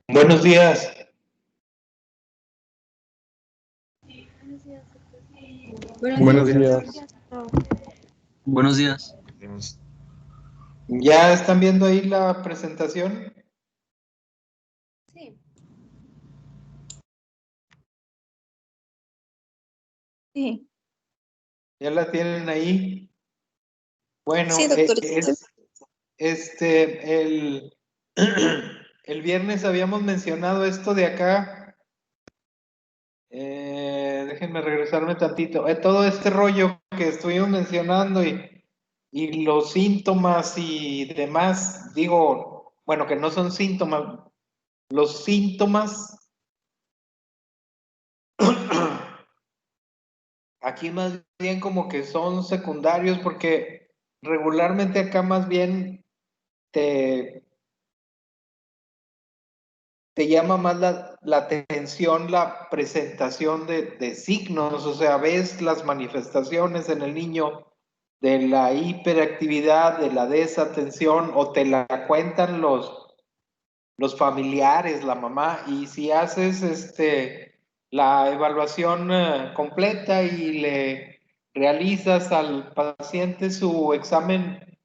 Buenos días. Buenos días. Buenos días. ¿Ya están viendo ahí la presentación? Sí. Sí. ¿Ya la tienen ahí? Bueno, Sí, doctor. el viernes habíamos mencionado esto de acá. Déjenme regresarme tantito. Todo este rollo que estuvimos mencionando y los síntomas y demás, digo, bueno, que no son síntomas, los síntomas aquí más bien como que son secundarios porque regularmente acá más bien te, te llama más la atención la presentación de signos, o sea, ves las manifestaciones en el niño de la hiperactividad, de la desatención, o te la cuentan los familiares, la mamá, y si haces la evaluación completa y le realizas al paciente su examen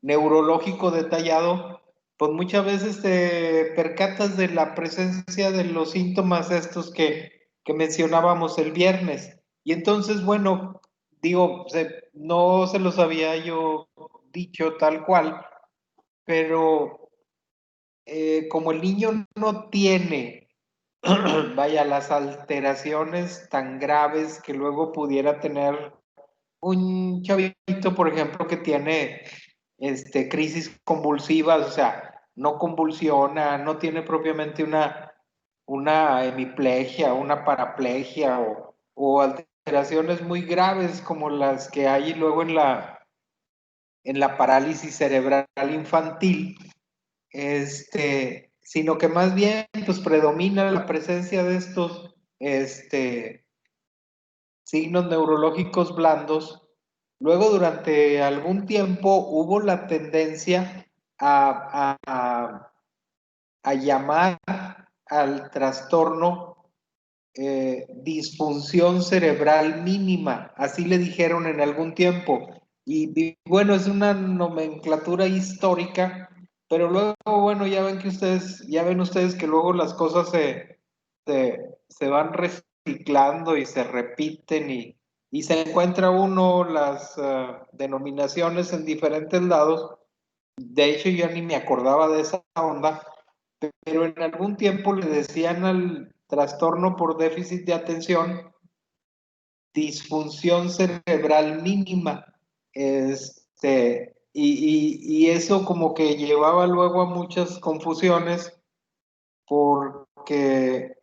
neurológico detallado, pues muchas veces te percatas de la presencia de los síntomas estos que mencionábamos el viernes. Y entonces, bueno, digo, no se los había yo dicho tal cual, pero como el niño no tiene, vaya, las alteraciones tan graves que luego pudiera tener un chavito, por ejemplo, que tiene crisis convulsivas, o sea, no convulsiona, no tiene propiamente una hemiplegia, una paraplegia o alteraciones muy graves como las que hay luego en la parálisis cerebral infantil, sino que más bien pues predomina la presencia de estos signos neurológicos blandos. Luego, durante algún tiempo, hubo la tendencia a llamar al trastorno disfunción cerebral mínima, así le dijeron en algún tiempo. Y bueno, es una nomenclatura histórica, pero luego, bueno, ya ven ustedes que luego las cosas se van reciclando y se repiten y se encuentra uno las denominaciones en diferentes lados. De hecho, yo ni me acordaba de esa onda, pero en algún tiempo le decían al trastorno por déficit de atención disfunción cerebral mínima. Y eso como que llevaba luego a muchas confusiones porque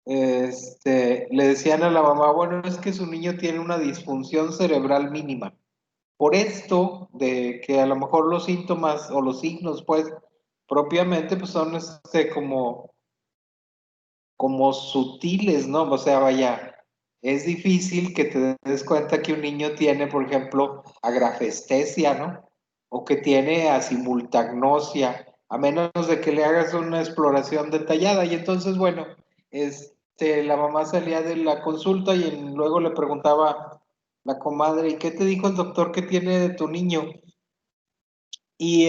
le decían a la mamá, bueno, es que su niño tiene una disfunción cerebral mínima. Por esto de que a lo mejor los síntomas o los signos, pues, propiamente, pues son como sutiles, ¿no? O sea, vaya, es difícil que te des cuenta que un niño tiene, por ejemplo, agrafestesia, ¿no? O que tiene asimultagnosia, a menos de que le hagas una exploración detallada. Y entonces, bueno, la mamá salía de la consulta y luego le preguntaba la comadre, ¿y qué te dijo el doctor que tiene de tu niño? Y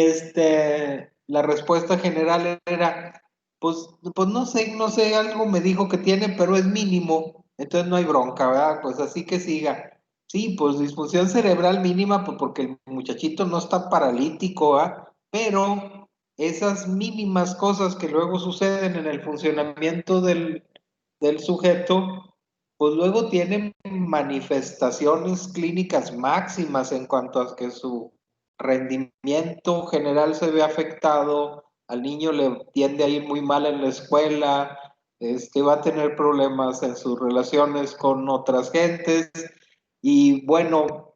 la respuesta general era, pues no sé, algo me dijo que tiene, pero es mínimo, entonces no hay bronca, ¿verdad? Pues así que siga. Sí, pues disfunción cerebral mínima, pues porque el muchachito no está paralítico, ¿verdad? Pero esas mínimas cosas que luego suceden en el funcionamiento del sujeto, pues luego tienen manifestaciones clínicas máximas en cuanto a que su rendimiento general se ve afectado, al niño le tiende a ir muy mal en la escuela, va a tener problemas en sus relaciones con otras gentes y bueno,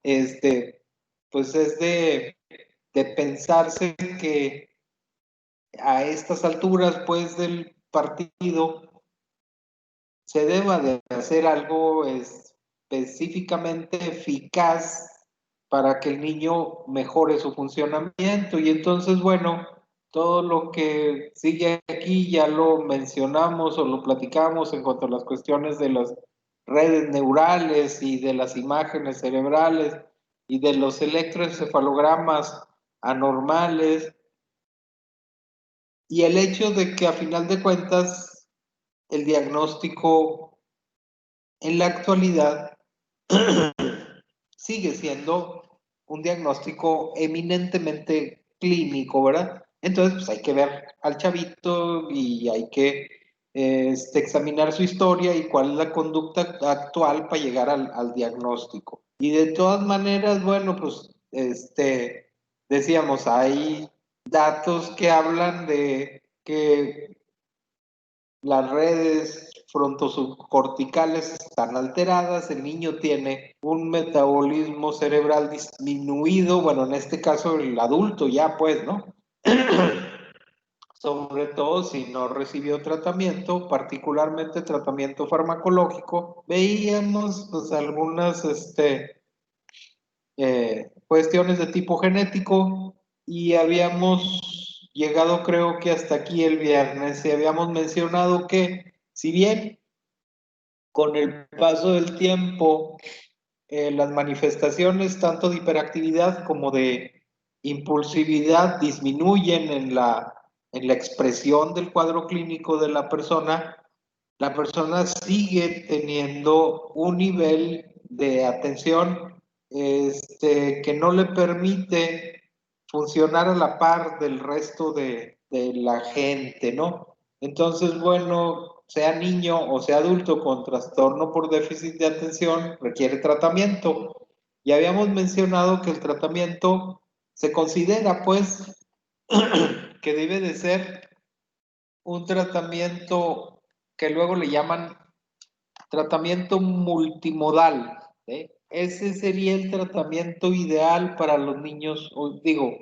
pues es de pensarse que a estas alturas pues del partido se deba de hacer algo específicamente eficaz para que el niño mejore su funcionamiento. Y entonces, bueno, todo lo que sigue aquí ya lo mencionamos o lo platicamos en cuanto a las cuestiones de las redes neurales y de las imágenes cerebrales y de los electroencefalogramas anormales, y el hecho de que a final de cuentas el diagnóstico en la actualidad sigue siendo un diagnóstico eminentemente clínico, ¿verdad? Entonces, pues hay que ver al chavito y hay que examinar su historia y cuál es la conducta actual para llegar al diagnóstico. Y de todas maneras, bueno, pues decíamos, hay datos que hablan de que las redes frontosubcorticales están alteradas, el niño tiene un metabolismo cerebral disminuido, bueno, en este caso el adulto ya pues, ¿no? Sobre todo si no recibió tratamiento, particularmente tratamiento farmacológico. Veíamos pues algunas cuestiones de tipo genético y habíamos llegado creo que hasta aquí el viernes y habíamos mencionado que si bien con el paso del tiempo las manifestaciones tanto de hiperactividad como de impulsividad disminuyen en la expresión del cuadro clínico de la persona sigue teniendo un nivel de atención que no le permite funcionar a la par del resto de la gente, ¿no? Entonces, bueno, sea niño o sea adulto con trastorno por déficit de atención, requiere tratamiento. Ya habíamos mencionado que el tratamiento se considera, pues, que debe de ser un tratamiento que luego le llaman tratamiento multimodal. Ese sería el tratamiento ideal para los niños, os digo,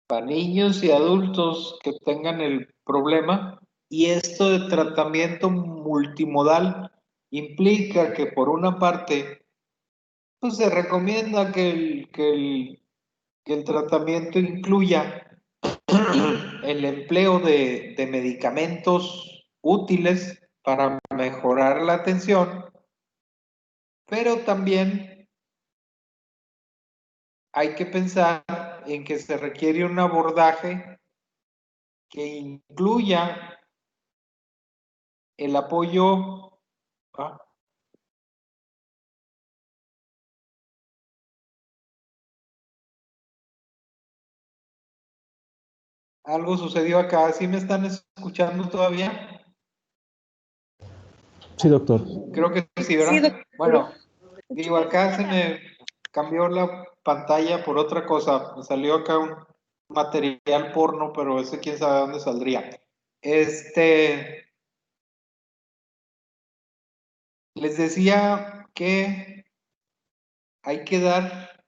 para niños y adultos que tengan el problema. Y esto de tratamiento multimodal implica que por una parte, pues se recomienda que el tratamiento incluya el empleo de medicamentos útiles para mejorar la atención, pero también hay que pensar en que se requiere un abordaje que incluya el apoyo. ¿Ah? Algo sucedió acá. ¿Sí me están escuchando todavía? Sí, doctor. Creo que sí, ¿verdad? Sí, doctor. Bueno, digo, acá se me cambió la pantalla por otra cosa. Me salió acá un material porno, pero ese quién sabe dónde saldría. Les decía que hay que dar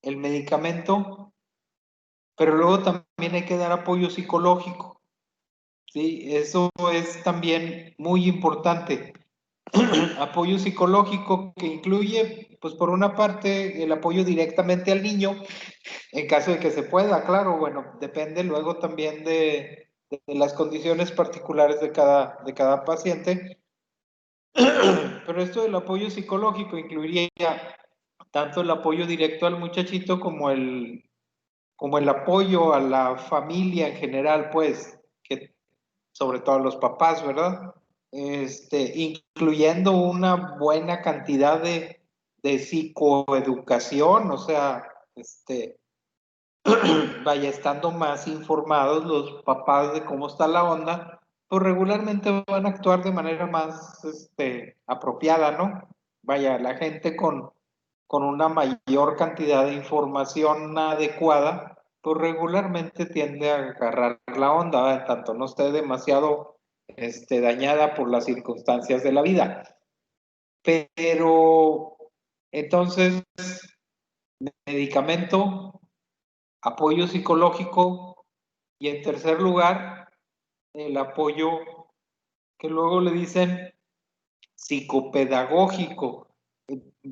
el medicamento, pero luego también hay que dar apoyo psicológico. Sí, eso es también muy importante. Apoyo psicológico que incluye, pues por una parte, el apoyo directamente al niño, en caso de que se pueda, claro, bueno, depende luego también de las condiciones particulares de cada paciente. Pero esto del apoyo psicológico incluiría tanto el apoyo directo al muchachito como el apoyo a la familia en general, pues, que sobre todo a los papás, ¿verdad? Incluyendo una buena cantidad de psicoeducación, o sea, vaya estando más informados los papás de cómo está la onda, pues regularmente van a actuar de manera más apropiada, ¿no? Vaya, la gente con una mayor cantidad de información adecuada, pues regularmente tiende a agarrar la onda, ¿verdad? Tanto no esté demasiado dañada por las circunstancias de la vida. Pero entonces, medicamento, apoyo psicológico y en tercer lugar, el apoyo que luego le dicen psicopedagógico.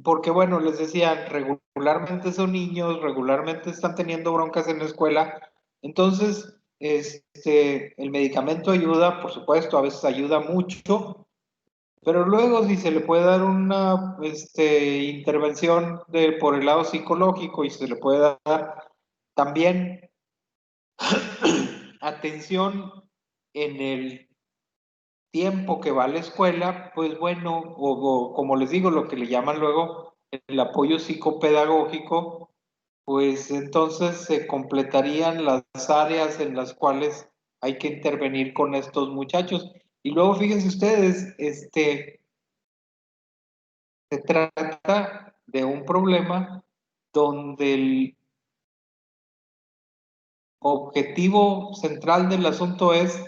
Porque bueno, les decía, regularmente son niños, regularmente están teniendo broncas en la escuela, entonces el medicamento ayuda, por supuesto, a veces ayuda mucho, pero luego si se le puede dar una intervención por el lado psicológico y se le puede dar también atención en el tiempo que va a la escuela, pues bueno, o como les digo, lo que le llaman luego el apoyo psicopedagógico, pues entonces se completarían las áreas en las cuales hay que intervenir con estos muchachos. Y luego fíjense ustedes, se trata de un problema donde el objetivo central del asunto es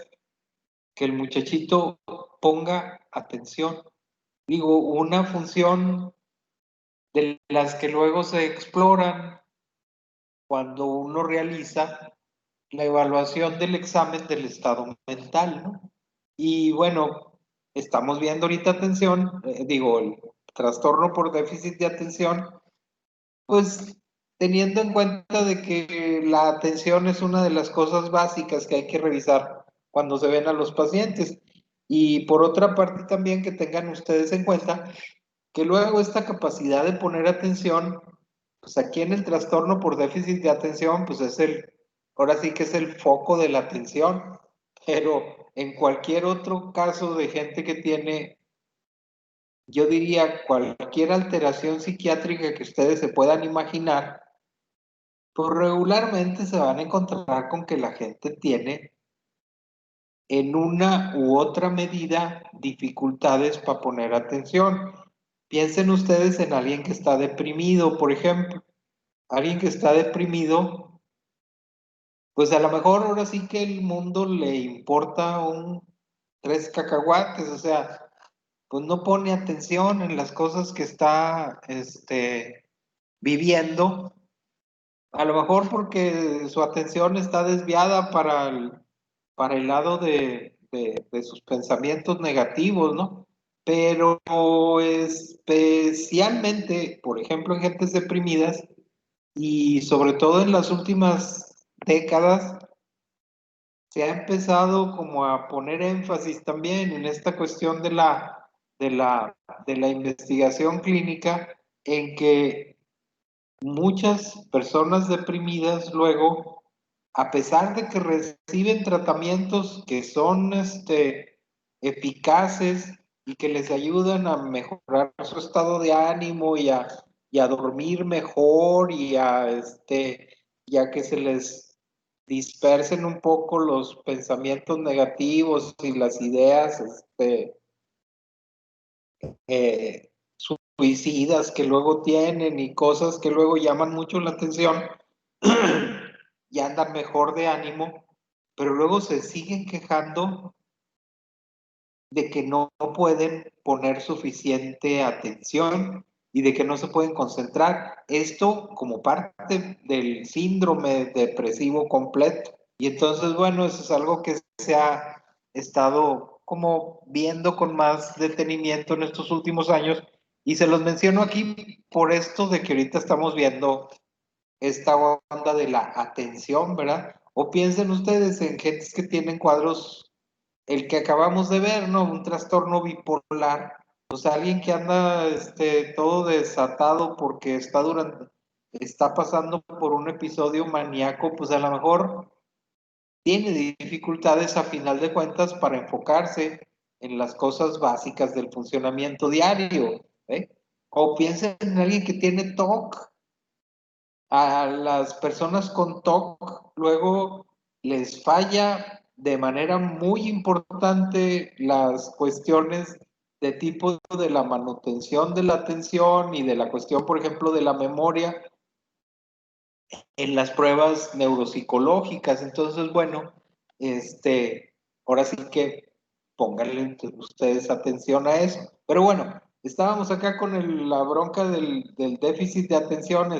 que el muchachito ponga atención. Digo, una función de las que luego se exploran cuando uno realiza la evaluación del examen del estado mental, ¿no? Y bueno, estamos viendo ahorita atención, el trastorno por déficit de atención, pues teniendo en cuenta de que la atención es una de las cosas básicas que hay que revisar cuando se ven a los pacientes. Y por otra parte también que tengan ustedes en cuenta que luego esta capacidad de poner atención, pues aquí en el trastorno por déficit de atención, pues ahora sí que es el foco de la atención, pero en cualquier otro caso de gente que tiene, yo diría, cualquier alteración psiquiátrica que ustedes se puedan imaginar, pues regularmente se van a encontrar con que la gente tiene en una u otra medida dificultades para poner atención. Piensen ustedes en alguien que está deprimido, por ejemplo. Alguien que está deprimido, pues a lo mejor ahora sí que el mundo le importa un tres cacahuates, o sea, pues no pone atención en las cosas que está viviendo, a lo mejor porque su atención está desviada para el lado de sus pensamientos negativos, ¿no? Pero especialmente, por ejemplo, en gentes deprimidas y sobre todo en las últimas décadas, se ha empezado como a poner énfasis también en esta cuestión de la, de la investigación clínica, en que muchas personas deprimidas luego, a pesar de que reciben tratamientos que son eficaces y que les ayudan a mejorar su estado de ánimo y a dormir mejor y a que se les dispersen un poco los pensamientos negativos y las ideas eh, suicidas que luego tienen y cosas que luego llaman mucho la atención y andan mejor de ánimo, pero luego se siguen quejando de que no pueden poner suficiente atención y de que no se pueden concentrar. Esto como parte del síndrome depresivo completo. Y entonces, bueno, eso es algo que se ha estado como viendo con más detenimiento en estos últimos años. Y se los menciono aquí por esto de que ahorita estamos viendo esta onda de la atención, ¿verdad? O piensen ustedes en gentes que tienen cuadros, el que acabamos de ver, ¿no? Un trastorno bipolar. O sea, alguien que anda todo desatado porque está pasando por un episodio maníaco, pues a lo mejor tiene dificultades a final de cuentas para enfocarse en las cosas básicas del funcionamiento diario. ¿Eh? O piensen en alguien que tiene TOC. A las personas con TOC luego les falla de manera muy importante las cuestiones de tipo de la manutención de la atención y de la cuestión, por ejemplo, de la memoria en las pruebas neuropsicológicas. Entonces, bueno, ahora sí que pónganle ustedes atención a eso. Pero bueno, estábamos acá con la bronca del déficit de atención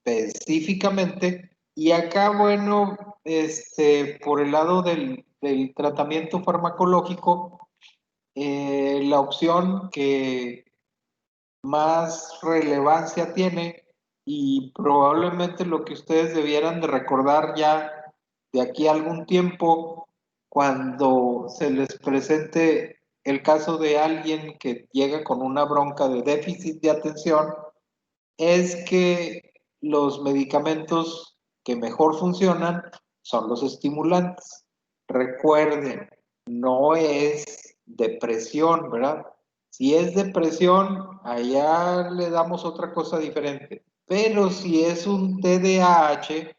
específicamente, y acá, bueno, por el lado del tratamiento farmacológico, la opción que más relevancia tiene y probablemente lo que ustedes debieran de recordar ya de aquí a algún tiempo, cuando se les presente el caso de alguien que llega con una bronca de déficit de atención, es que los medicamentos que mejor funcionan son los estimulantes. Recuerden, no es depresión, ¿verdad? Si es depresión, allá le damos otra cosa diferente. Pero si es un TDAH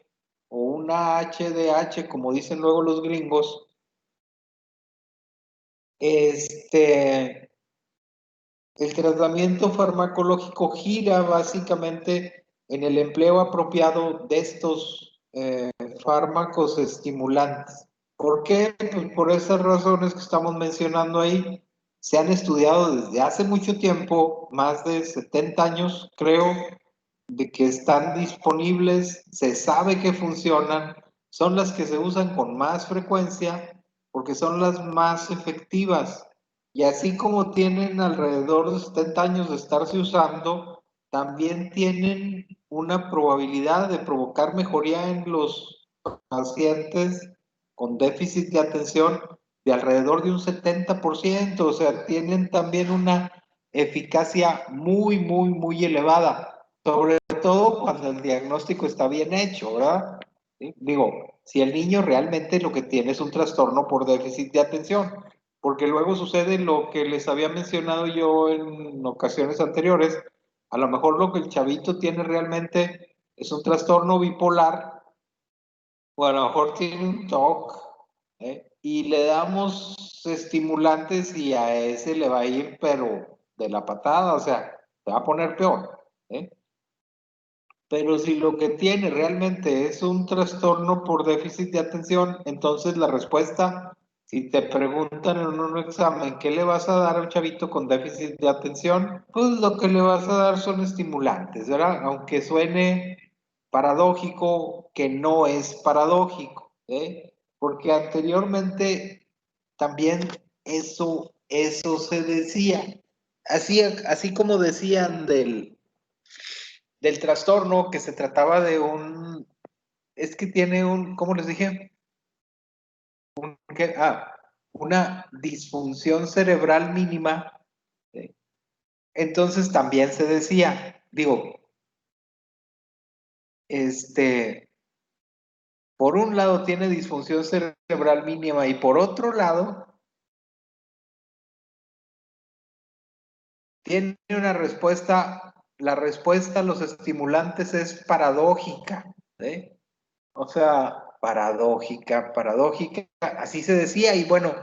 o una HDH, como dicen luego los gringos, el tratamiento farmacológico gira básicamente en el empleo apropiado de estos fármacos estimulantes. ¿Por qué? Pues por esas razones que estamos mencionando ahí. Se han estudiado desde hace mucho tiempo, más de 70 años creo, de que están disponibles, se sabe que funcionan, son las que se usan con más frecuencia porque son las más efectivas. Y así como tienen alrededor de 70 años de estarse usando, también tienen una probabilidad de provocar mejoría en los pacientes con déficit de atención de alrededor de un 70%, o sea, tienen también una eficacia muy, muy, muy elevada, sobre todo cuando el diagnóstico está bien hecho, ¿verdad? ¿Sí? Digo, si el niño realmente lo que tiene es un trastorno por déficit de atención, porque luego sucede lo que les había mencionado yo en ocasiones anteriores, a lo mejor lo que el chavito tiene realmente es un trastorno bipolar, o a lo mejor tiene un TOC, y le damos estimulantes y a ese le va a ir, pero de la patada, o sea, te va a poner peor. ¿Eh? Pero si lo que tiene realmente es un trastorno por déficit de atención, entonces la respuesta, si te preguntan en un examen, ¿qué le vas a dar a un chavito con déficit de atención? Pues lo que le vas a dar son estimulantes, ¿verdad? Aunque suene paradójico, que no es paradójico, ¿eh? Porque anteriormente también eso se decía. Así como decían del trastorno que se trataba de es que tiene ¿cómo les dije? Una disfunción cerebral mínima. ¿Sí? Entonces también se decía, digo, por un lado tiene disfunción cerebral mínima y por otro lado tiene una respuesta, la respuesta a los estimulantes es paradójica. ¿Sí? O sea, paradójica, así se decía, y bueno,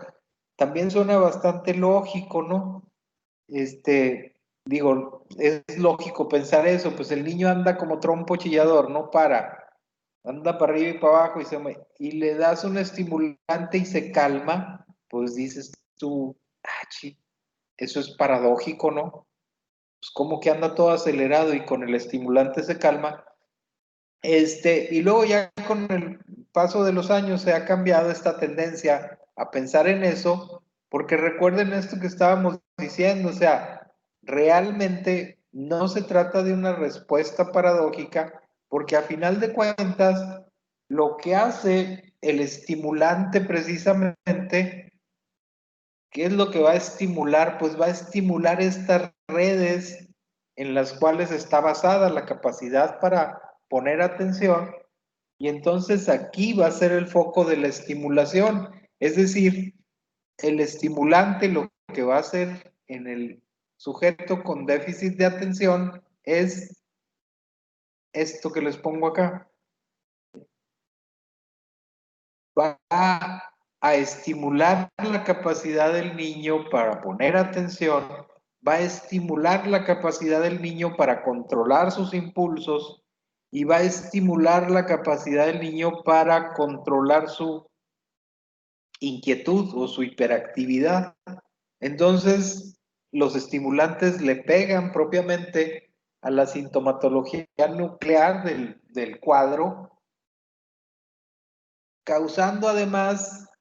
también suena bastante lógico, ¿no? Digo, es lógico pensar eso, pues el niño anda como trompo chillador, no para, anda para arriba y para abajo y le das un estimulante y se calma, pues dices tú, eso es paradójico, ¿no? Pues como que anda todo acelerado y con el estimulante se calma. Y luego ya con el paso de los años se ha cambiado esta tendencia a pensar en eso, porque recuerden esto que estábamos diciendo, o sea, realmente no se trata de una respuesta paradójica, porque a final de cuentas, lo que hace el estimulante precisamente, ¿qué es lo que va a estimular? Pues va a estimular estas redes en las cuales está basada la capacidad para poner atención y entonces aquí va a ser el foco de la estimulación. Es decir, el estimulante lo que va a hacer en el sujeto con déficit de atención es esto que les pongo acá. Va a estimular la capacidad del niño para poner atención, va a estimular la capacidad del niño para controlar sus impulsos y va a estimular la capacidad del niño para controlar su inquietud o su hiperactividad. Entonces, los estimulantes le pegan propiamente a la sintomatología nuclear del cuadro, causando además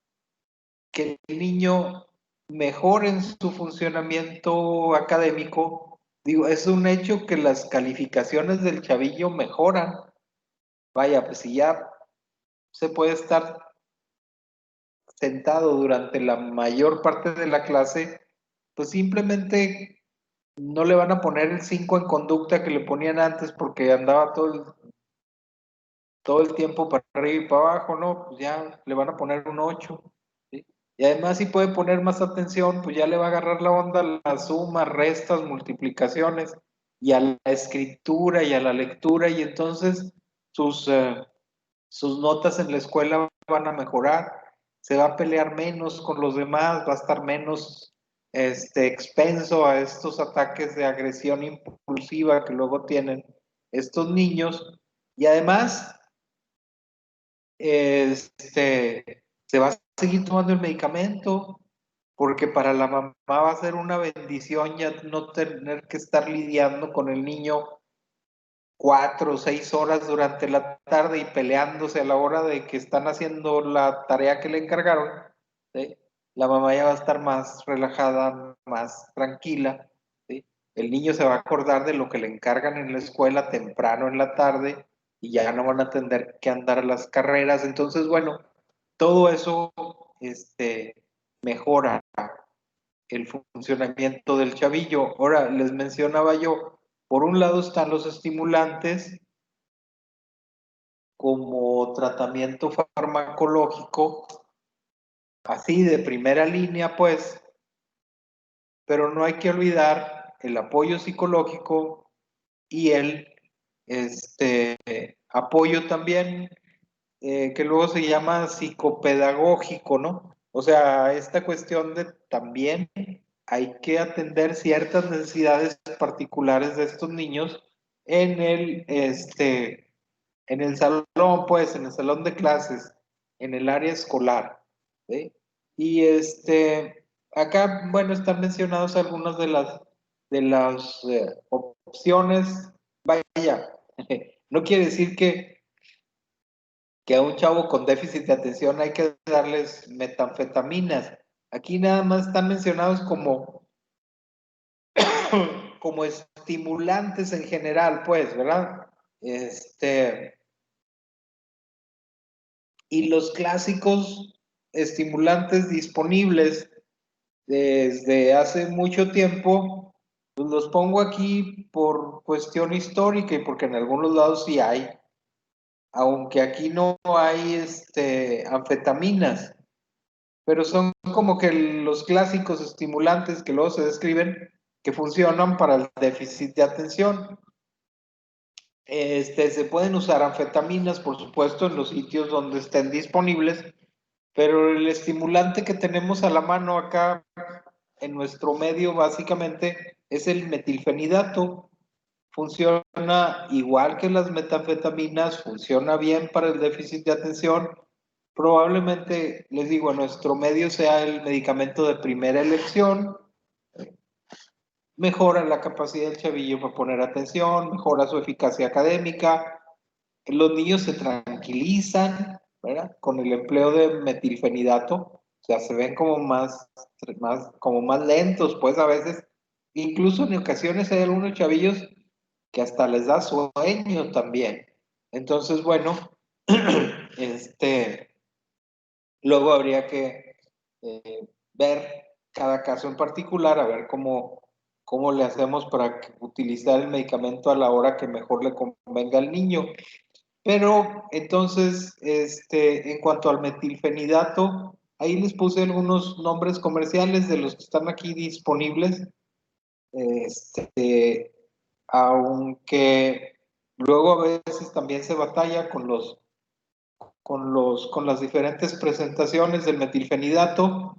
que el niño mejore en su funcionamiento académico. Digo, es un hecho que las calificaciones del chavillo mejoran. Vaya, pues si ya se puede estar sentado durante la mayor parte de la clase, pues simplemente no le van a poner el 5 en conducta que le ponían antes porque andaba todo el tiempo para arriba y para abajo, ¿no? Pues ya le van a poner un 8, ¿sí? Y además si puede poner más atención, pues ya le va a agarrar la onda a las sumas, restas, multiplicaciones, y a la escritura y a la lectura, y entonces sus, sus notas en la escuela van a mejorar, se va a pelear menos con los demás, va a estar menos expenso a estos ataques de agresión impulsiva que luego tienen estos niños, y además se va a seguir tomando el medicamento, porque para la mamá va a ser una bendición ya no tener que estar lidiando con el niño 4 o 6 horas durante la tarde y peleándose a la hora de que están haciendo la tarea que le encargaron, ¿sí? La mamá ya va a estar más relajada, más tranquila, ¿sí? El niño se va a acordar de lo que le encargan en la escuela temprano en la tarde y ya no van a tener que andar a las carreras. Entonces, bueno, todo eso mejora el funcionamiento del chavillo. Ahora, les mencionaba yo, por un lado están los estimulantes como tratamiento farmacológico, así de primera línea, pues, pero no hay que olvidar el apoyo psicológico y el apoyo también que luego se llama psicopedagógico, ¿no? O sea, esta cuestión de también hay que atender ciertas necesidades particulares de estos niños en en el salón, pues, en el salón de clases, en el área escolar, ¿sí? Y acá, bueno, están mencionados algunas de las opciones. Vaya, no quiere decir que a un chavo con déficit de atención hay que darles metanfetaminas. Aquí nada más están mencionados como estimulantes en general, pues, ¿verdad? Y los clásicos estimulantes disponibles desde hace mucho tiempo, pues los pongo aquí por cuestión histórica y porque en algunos lados sí hay, aunque aquí no hay anfetaminas, pero son como que los clásicos estimulantes que luego se describen que funcionan para el déficit de atención. Se pueden usar anfetaminas, por supuesto, en los sitios donde estén disponibles, pero el estimulante que tenemos a la mano acá en nuestro medio básicamente es el metilfenidato. Funciona igual que las metanfetaminas, funciona bien para el déficit de atención. Probablemente, les digo, en nuestro medio sea el medicamento de primera elección. Mejora la capacidad del chavillo para poner atención, mejora su eficacia académica. Los niños se tranquilizan, ¿verdad? Con el empleo de metilfenidato, o sea, se ven como más lentos, pues a veces, incluso en ocasiones hay algunos chavillos que hasta les da sueño también. Entonces, bueno, luego habría que ver cada caso en particular, a ver cómo le hacemos para utilizar el medicamento a la hora que mejor le convenga al niño. Pero entonces, en cuanto al metilfenidato, ahí les puse algunos nombres comerciales de los que están aquí disponibles, aunque luego a veces también se batalla con las diferentes presentaciones del metilfenidato,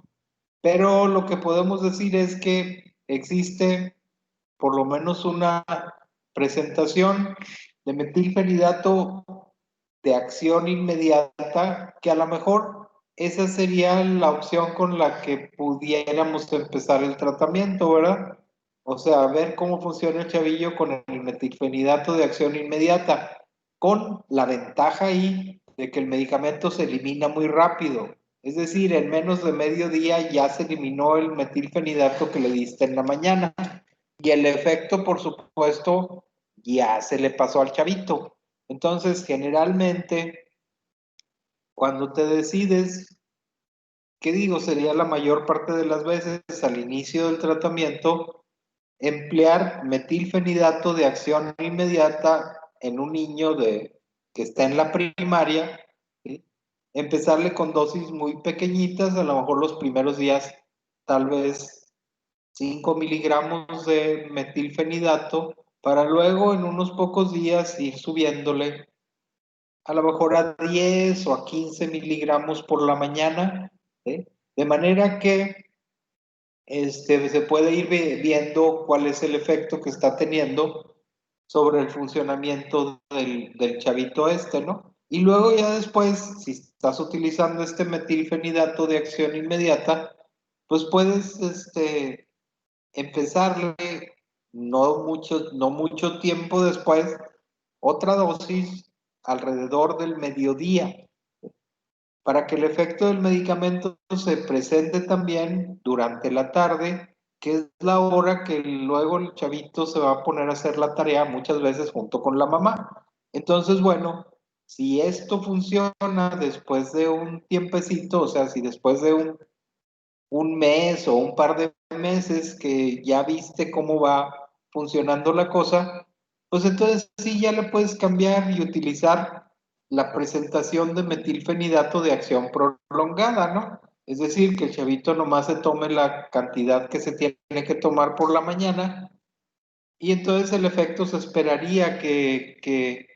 pero lo que podemos decir es que existe por lo menos una presentación de metilfenidato de acción inmediata, que a lo mejor esa sería la opción con la que pudiéramos empezar el tratamiento, ¿verdad? O sea, ver cómo funciona el chavillo con el metilfenidato de acción inmediata, con la ventaja ahí de que el medicamento se elimina muy rápido. Es decir, en menos de medio día ya se eliminó el metilfenidato que le diste en la mañana. Y el efecto, por supuesto, ya se le pasó al chavito. Entonces, generalmente, Cuando te decides, ¿qué digo? Sería la mayor parte de las veces al inicio del tratamiento, emplear metilfenidato de acción inmediata en un niño que está en la primaria, ¿sí? Empezarle con dosis muy pequeñitas, a lo mejor los primeros días tal vez 5 miligramos de metilfenidato, para luego en unos pocos días ir subiéndole a lo mejor a 10 o a 15 miligramos por la mañana, ¿sí? De manera que se puede ir viendo cuál es el efecto que está teniendo sobre el funcionamiento del chavito ¿no? Y luego ya después, si estás utilizando este metilfenidato de acción inmediata, pues puedes empezarle no mucho tiempo después, otra dosis alrededor del mediodía, para que el efecto del medicamento se presente también durante la tarde, que es la hora que luego el chavito se va a poner a hacer la tarea muchas veces junto con la mamá. Entonces, bueno, si esto funciona después de un tiempecito, o sea, si después de un mes o un par de meses que ya viste cómo va funcionando la cosa, pues entonces sí ya le puedes cambiar y utilizar la presentación de metilfenidato de acción prolongada, ¿no? Es decir, que el chavito nomás se tome la cantidad que se tiene que tomar por la mañana y entonces el efecto se esperaría que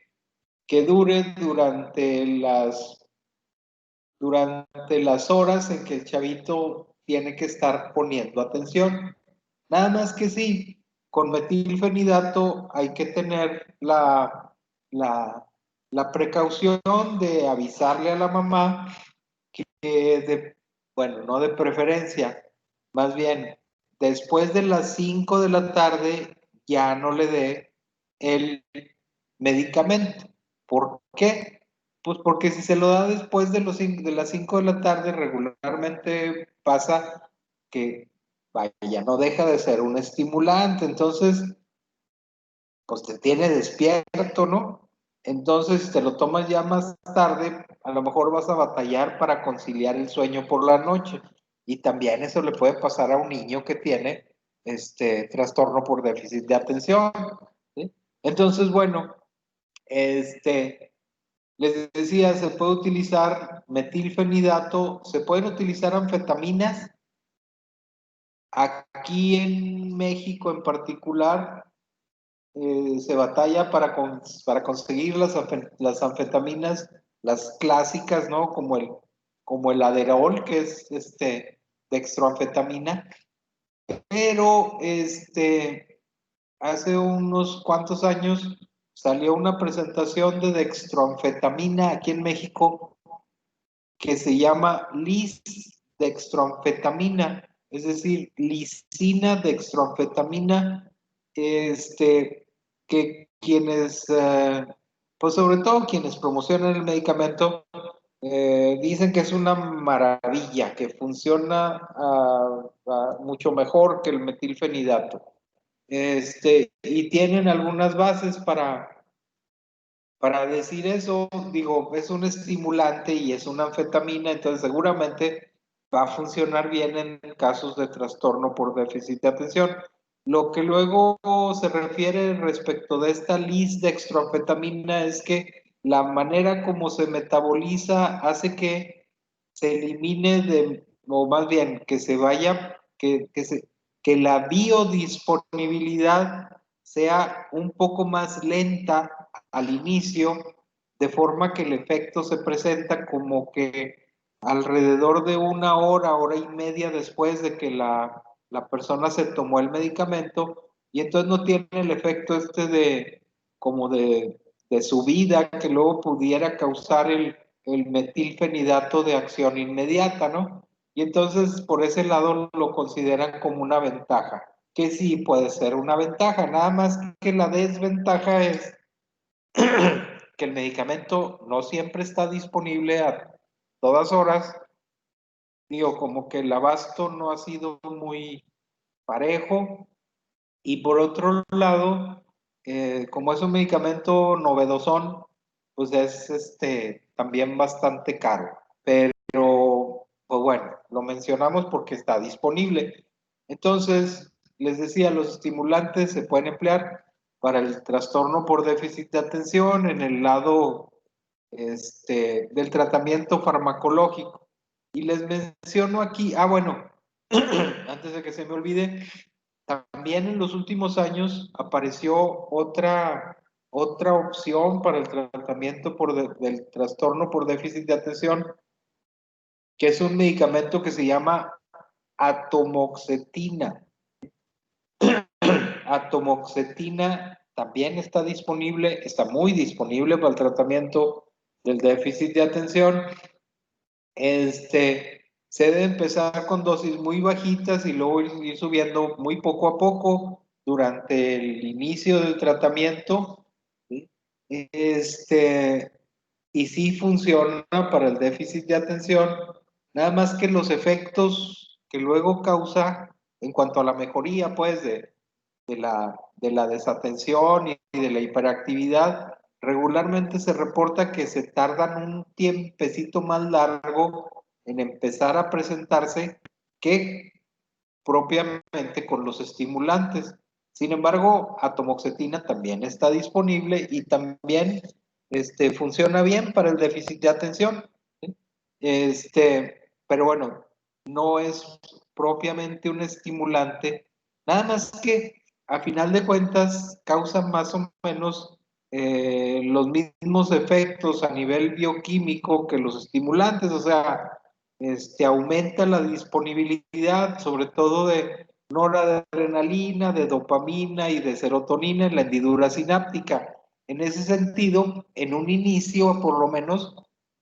dure durante las horas en que el chavito tiene que estar poniendo atención. Nada más que sí, con metilfenidato hay que tener la, la precaución de avisarle a la mamá que bueno, no de preferencia, más bien después de las 5 de la tarde ya no le dé el medicamento. ¿Por qué? Pues porque si se lo da después de las 5 de la tarde, regularmente pasa que, vaya, no deja de ser un estimulante, entonces, pues te tiene despierto, ¿no? Entonces, si te lo tomas ya más tarde, a lo mejor vas a batallar para conciliar el sueño por la noche. Y también eso le puede pasar a un niño que tiene trastorno por déficit de atención, ¿sí? Entonces, bueno, les decía, se puede utilizar metilfenidato, se pueden utilizar anfetaminas. Aquí en México en particular, se batalla para conseguir las anfetaminas, las clásicas, ¿no? Como el Aderol, que es dextroanfetamina, pero hace unos cuantos años salió una presentación de dextroanfetamina aquí en México que se llama lisdextroanfetamina, es decir, lisina dextroanfetamina, que quienes, pues sobre todo quienes promocionan el medicamento, dicen que es una maravilla, que funciona mucho mejor que el metilfenidato. Y tienen algunas bases para decir eso. Digo, es un estimulante y es una anfetamina, entonces seguramente va a funcionar bien en casos de trastorno por déficit de atención. Lo que luego se refiere respecto de esta lisdextroanfetamina es que la manera como se metaboliza hace que se elimine o más bien que se vaya, que la biodisponibilidad sea un poco más lenta al inicio, de forma que el efecto se presenta como que alrededor de una hora, hora y media después de que la persona se tomó el medicamento, y entonces no tiene el efecto como de subida que luego pudiera causar el metilfenidato de acción inmediata, ¿no? Y entonces por ese lado lo consideran como una ventaja, que sí puede ser una ventaja, nada más que la desventaja es que el medicamento no siempre está disponible a todas horas. Digo, como que el abasto no ha sido muy parejo. Y por otro lado, como es un medicamento novedosón, pues es también bastante caro, pero pues bueno, lo mencionamos porque está disponible. Entonces, les decía, los estimulantes se pueden emplear para el trastorno por déficit de atención en el lado del tratamiento farmacológico. Y les menciono aquí, bueno, antes de que se me olvide, también en los últimos años apareció otra opción para el tratamiento del trastorno por déficit de atención, que es un medicamento que se llama atomoxetina. Atomoxetina también está disponible, está muy disponible para el tratamiento del déficit de atención. Se debe empezar con dosis muy bajitas y luego ir subiendo muy poco a poco durante el inicio del tratamiento. ¿Sí? Y sí funciona para el déficit de atención, nada más que los efectos que luego causa en cuanto a la mejoría, pues, de la desatención y de la hiperactividad, regularmente se reporta que se tardan un tiempecito más largo en empezar a presentarse que propiamente con los estimulantes. Sin embargo, atomoxetina también está disponible y también funciona bien para el déficit de atención. ¿Sí? Pero bueno, no es propiamente un estimulante, nada más que a final de cuentas causa más o menos los mismos efectos a nivel bioquímico que los estimulantes, o sea, aumenta la disponibilidad, sobre todo de noradrenalina, de dopamina y de serotonina en la hendidura sináptica. En ese sentido, en un inicio, por lo menos,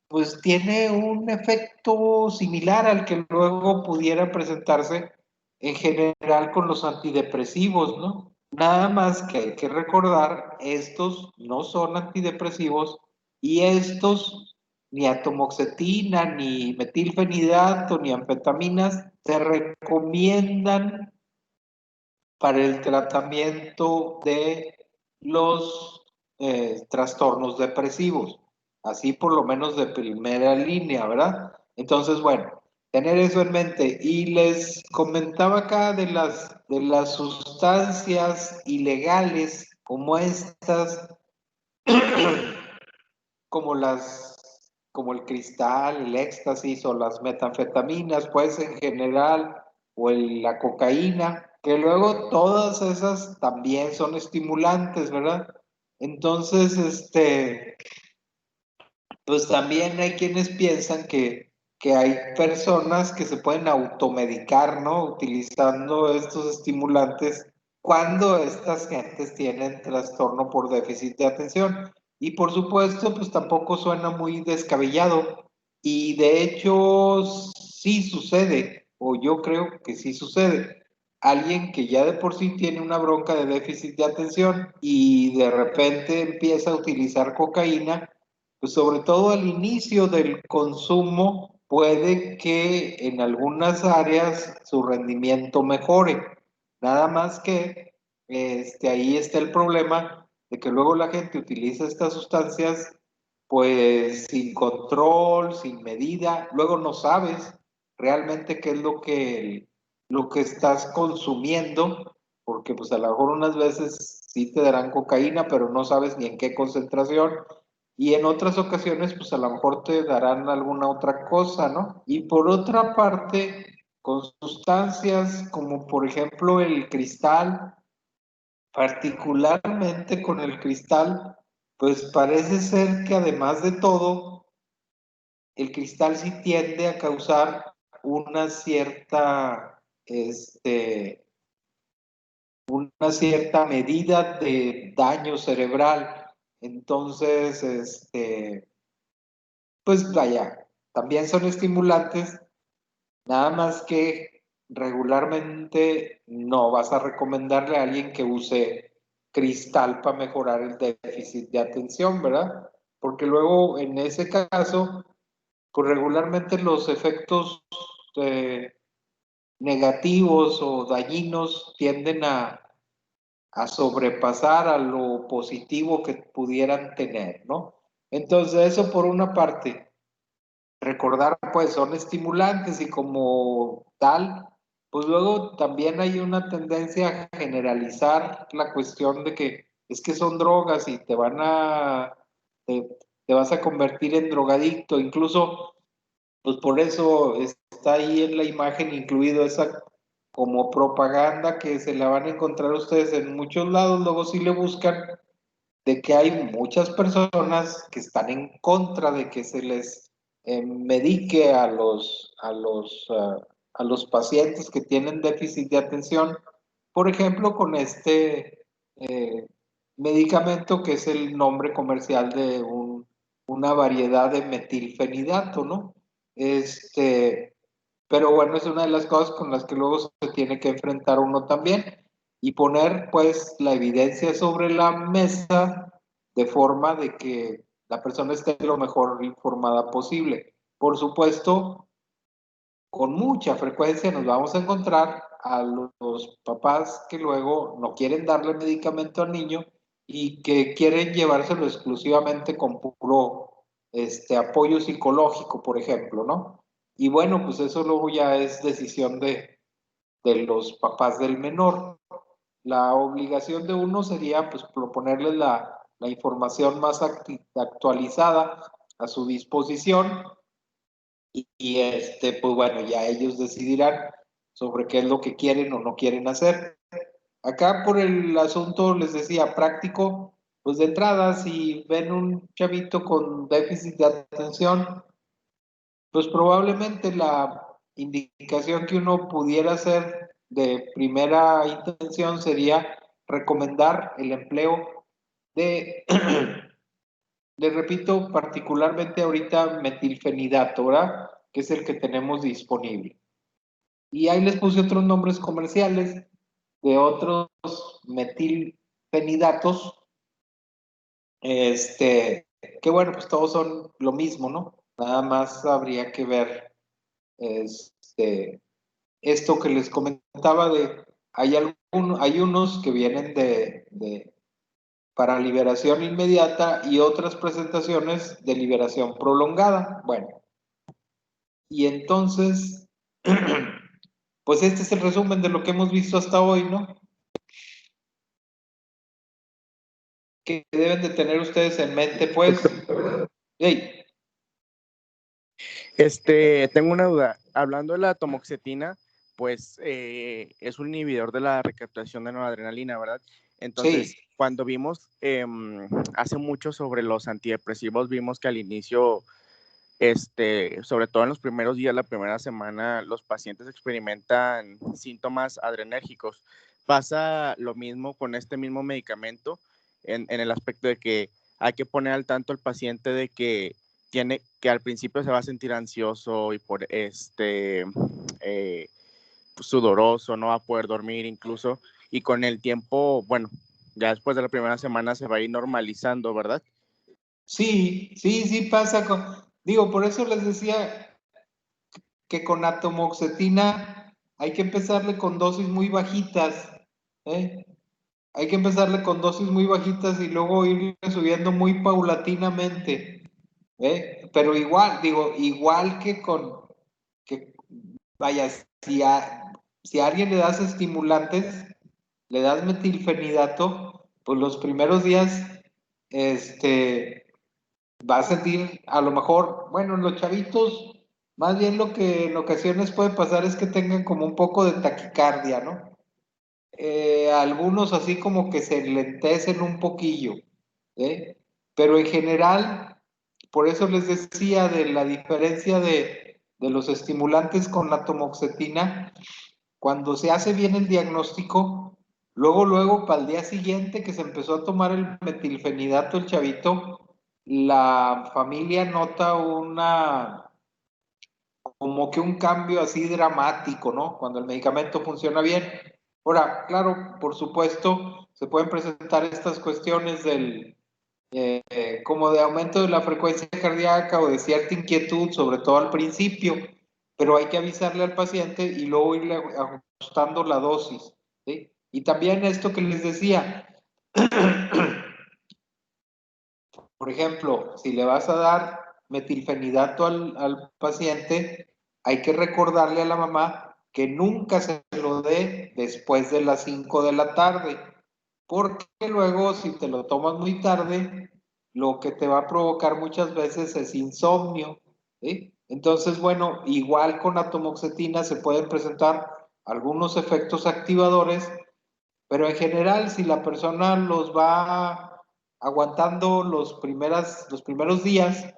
pues tiene un efecto similar al que luego pudiera presentarse en general con los antidepresivos, ¿no? Nada más que hay que recordar, estos no son antidepresivos y estos, ni atomoxetina, ni metilfenidato, ni anfetaminas, se recomiendan para el tratamiento de los trastornos depresivos, así por lo menos de primera línea, ¿verdad? Entonces, bueno, tener eso en mente. Y les comentaba acá de las sustancias ilegales como estas, como como el cristal, el éxtasis o las metanfetaminas, pues en general, o la cocaína, que luego todas esas también son estimulantes, ¿verdad? Entonces, pues también hay quienes piensan que hay personas que se pueden automedicar, ¿no? Utilizando estos estimulantes cuando estas gentes tienen trastorno por déficit de atención. Y por supuesto, pues tampoco suena muy descabellado. Y de hecho, sí sucede, o yo creo que sí sucede. Alguien que ya de por sí tiene una bronca de déficit de atención y de repente empieza a utilizar cocaína, pues sobre todo al inicio del consumo puede que en algunas áreas su rendimiento mejore. Nada más que ahí está el problema de que luego la gente utiliza estas sustancias pues sin control, sin medida, luego no sabes realmente qué es lo que estás consumiendo, porque pues a lo mejor unas veces sí te darán cocaína, pero no sabes ni en qué concentración, y en otras ocasiones pues a lo mejor te darán alguna otra cosa, ¿no? Y por otra parte, con sustancias como por ejemplo el cristal, particularmente con el cristal, pues parece ser que además de todo, el cristal sí tiende a causar una una cierta medida de daño cerebral. Entonces, pues vaya, también son estimulantes, nada más que regularmente no vas a recomendarle a alguien que use cristal para mejorar el déficit de atención, ¿verdad? Porque luego en ese caso, pues regularmente los efectos negativos o dañinos tienden a sobrepasar a lo positivo que pudieran tener, ¿no? Entonces, eso por una parte. Recordar, pues son estimulantes y como tal, pues luego también hay una tendencia a generalizar la cuestión de que es que son drogas y te, te vas a convertir en drogadicto, incluso, pues por eso está ahí en la imagen incluido esa como propaganda que se la van a encontrar ustedes en muchos lados, luego sí le buscan de que hay muchas personas que están en contra de que se les medique a los pacientes que tienen déficit de atención, por ejemplo, con este medicamento que es el nombre comercial de una variedad de metilfenidato, ¿no? Este, pero bueno, es una de las cosas con las que luego se tiene que enfrentar uno también y poner pues la evidencia sobre la mesa de forma de que la persona esté lo mejor informada posible. Por supuesto, con mucha frecuencia nos vamos a encontrar a los papás que luego no quieren darle medicamento al niño y que quieren llevárselo exclusivamente con puro apoyo psicológico, por ejemplo, ¿no? Y bueno, pues eso luego ya es decisión de los papás del menor. La obligación de uno sería pues proponerles la información más actualizada a su disposición pues bueno, ya ellos decidirán sobre qué es lo que quieren o no quieren hacer. Acá por el asunto, les decía, práctico, pues de entrada, si ven un chavito con déficit de atención, pues probablemente la indicación que uno pudiera hacer de primera intención sería recomendar el empleo de, les repito, particularmente ahorita metilfenidato, ¿verdad? Que es el que tenemos disponible. Y ahí les puse otros nombres comerciales de otros metilfenidatos, que bueno, pues todos son lo mismo, ¿no? Nada más habría que ver esto que les comentaba de, hay unos que vienen para liberación inmediata y otras presentaciones de liberación prolongada. Bueno, y entonces, pues este es el resumen de lo que hemos visto hasta hoy, ¿no? Que deben de tener ustedes en mente, pues. Hey, Tengo una duda. Hablando de la tomoxetina, pues es un inhibidor de la recaptación de noradrenalina, ¿verdad? Entonces, sí, cuando vimos hace mucho sobre los antidepresivos, vimos que al inicio, sobre todo en los primeros días, la primera semana, los pacientes experimentan síntomas adrenérgicos. Pasa lo mismo con este mismo medicamento en el aspecto de que hay que poner al tanto al paciente de que tiene que al principio se va a sentir ansioso y por sudoroso, no va a poder dormir incluso, y con el tiempo, bueno, ya después de la primera semana se va a ir normalizando, ¿verdad? sí pasa digo, por eso les decía que con atomoxetina hay que empezarle con dosis muy bajitas, ¿eh? Hay que empezarle con dosis muy bajitas y luego irle subiendo muy paulatinamente, ¿eh? Pero igual, digo, igual que vaya, si a alguien le das estimulantes, le das metilfenidato, pues los primeros días, va a sentir a lo mejor, bueno, en los chavitos, más bien lo que en ocasiones puede pasar es que tengan como un poco de taquicardia, ¿no? Algunos así como que se lentecen un poquillo, ¿eh? Pero en general, por eso les decía de la diferencia de los estimulantes con la tomoxetina, cuando se hace bien el diagnóstico, luego, para el día siguiente que se empezó a tomar el metilfenidato, el chavito, la familia nota como que un cambio así dramático, ¿no? Cuando el medicamento funciona bien. Ahora, claro, por supuesto, se pueden presentar estas cuestiones como de aumento de la frecuencia cardíaca o de cierta inquietud, sobre todo al principio, pero hay que avisarle al paciente y luego irle ajustando la dosis, ¿sí? Y también esto que les decía, Por ejemplo, si le vas a dar metilfenidato al paciente, hay que recordarle a la mamá que nunca se lo dé después de las 5 de la tarde, porque luego si te lo tomas muy tarde, lo que te va a provocar muchas veces es insomnio, ¿sí? Entonces, bueno, igual con atomoxetina se pueden presentar algunos efectos activadores, pero en general, si la persona los va aguantando los primeros días,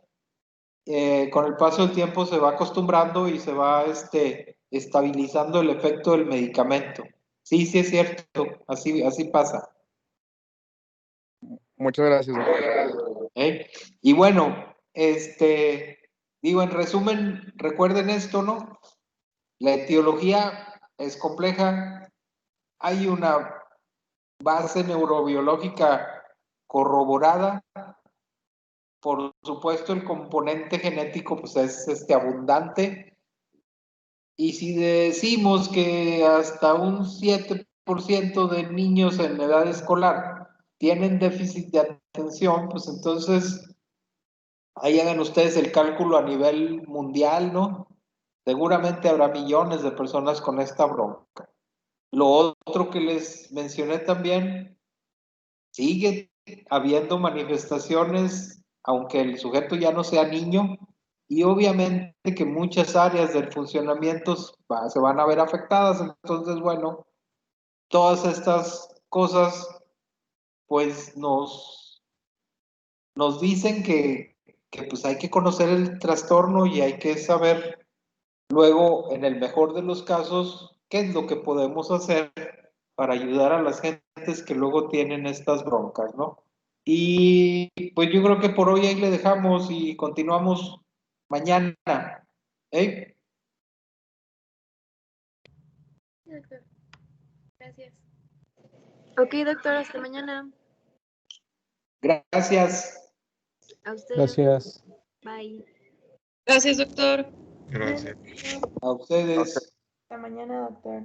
con el paso del tiempo se va acostumbrando y se va estabilizando el efecto del medicamento. Sí, sí es cierto, así pasa. Muchas gracias, doctor. Y bueno, digo, en resumen, recuerden esto, ¿no? La etiología es compleja, hay una base neurobiológica corroborada. Por supuesto, el componente genético pues es abundante. Y si decimos que hasta un 7% de niños en edad escolar tienen déficit de atención, pues entonces ahí hagan ustedes el cálculo a nivel mundial, ¿no? Seguramente habrá millones de personas con esta bronca. Lo otro que les mencioné también, sigue habiendo manifestaciones, aunque el sujeto ya no sea niño, y obviamente que muchas áreas del funcionamiento se van a ver afectadas. Entonces, bueno, todas estas cosas pues nos dicen que pues hay que conocer el trastorno y hay que saber luego, en el mejor de los casos, qué es lo que podemos hacer para ayudar a las gentes que luego tienen estas broncas, ¿no? Y pues yo creo que por hoy ahí le dejamos y continuamos mañana. ¿Eh? Sí, doctor. Gracias. Ok, doctor, hasta mañana. Gracias. A usted. Gracias. Bye. Gracias, doctor. Gracias. A ustedes. Hasta mañana, doctor.